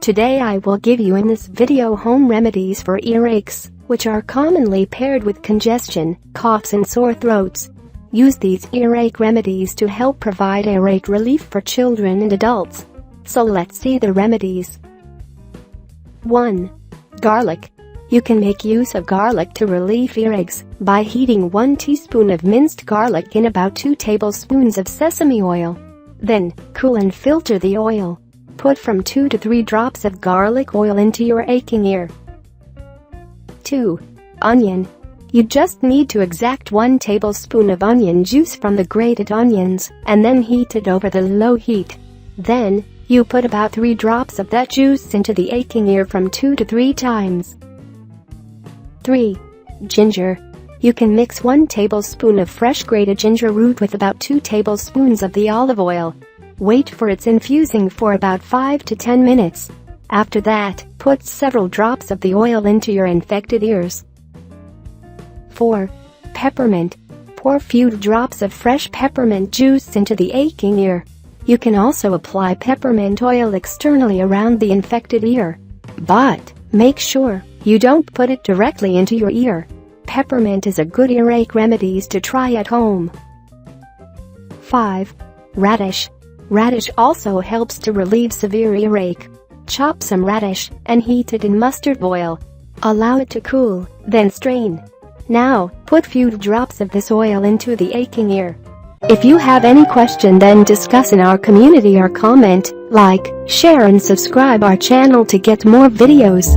Today I will give you in this video home remedies for earaches, which are commonly paired with congestion, coughs and sore throats. Use these earache remedies to help provide earache relief for children and adults. So let's see the remedies. 1. Garlic. You can make use of garlic to relieve earaches by heating 1 teaspoon of minced garlic in about 2 tablespoons of sesame oil. Then, cool and filter the oil. Put from 2 to 3 drops of garlic oil into your aching ear. 2. Onion. You just need to extract 1 tablespoon of onion juice from the grated onions and then heat it over the low heat. Then, you put about 3 drops of that juice into the aching ear from 2 to 3 times. 3. Ginger. You can mix 1 tablespoon of fresh grated ginger root with about 2 tablespoons of the olive oil. Wait for its infusing for about 5 to 10 minutes. After that, put several drops of the oil into your infected ears. 4. Peppermint. Pour few drops of fresh peppermint juice into the aching ear. You can also apply peppermint oil externally around the infected ear. But make sure you don't put it directly into your ear. Peppermint is a good earache remedies to try at home. 5. Radish. Radish also helps to relieve severe earache. Chop some radish and heat it in mustard oil. Allow it to cool, then strain. Now, put few drops of this oil into the aching ear. If you have any question, then discuss in our community or comment, like, share and subscribe our channel to get more videos.